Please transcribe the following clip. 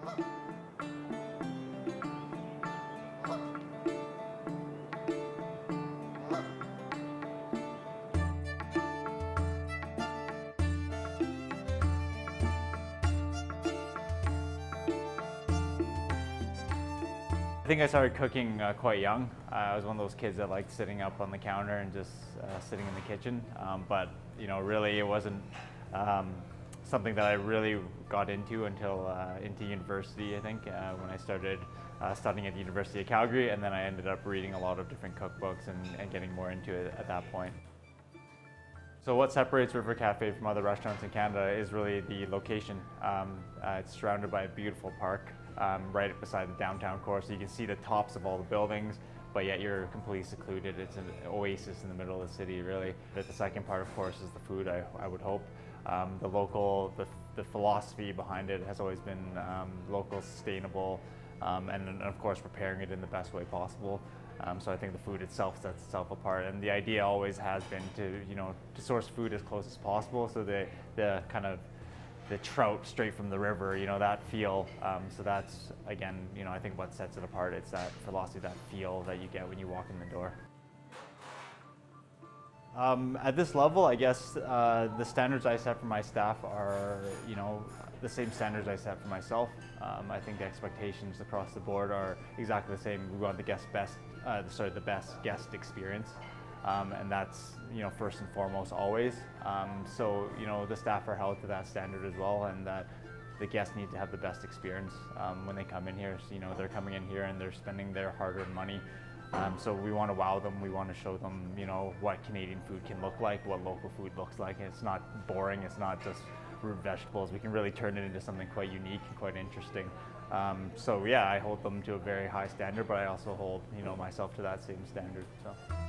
I think I started cooking quite young. I was one of those kids that liked sitting up on the counter and just sitting in the kitchen. But really, it wasn't something that I really got into until into university. I think when I started studying at the University of Calgary, and then I ended up reading a lot of different cookbooks and getting more into it at that point. So what separates River Cafe from other restaurants in Canada is really the location. It's surrounded by a beautiful park right beside the downtown core, so you can see the tops of all the buildings, but yet you're completely secluded. It's an oasis in the middle of the city, really. But the second part, of course, is the food, I would hope. The philosophy behind it has always been local, sustainable, and of course preparing it in the best way possible. So I think the food itself sets itself apart, and the idea always has been to source food as close as possible. So the kind of the trout straight from the river, that feel. So that's again, I think what sets it apart. It's that philosophy, that feel that you get when you walk in the door. At this level, I guess the standards I set for my staff are, the same standards I set for myself. I think the expectations across the board are exactly the same. We want the best guest experience, and that's first and foremost always. So the staff are held to that standard as well, and that the guests need to have the best experience when they come in here. So, they're coming in here and they're spending their hard-earned money. So we want to wow them. We want to show them, what Canadian food can look like, what local food looks like. And it's not boring. It's not just root vegetables. We can really turn it into something quite unique and quite interesting. So yeah, I hold them to a very high standard, but I also hold, myself to that same standard. So.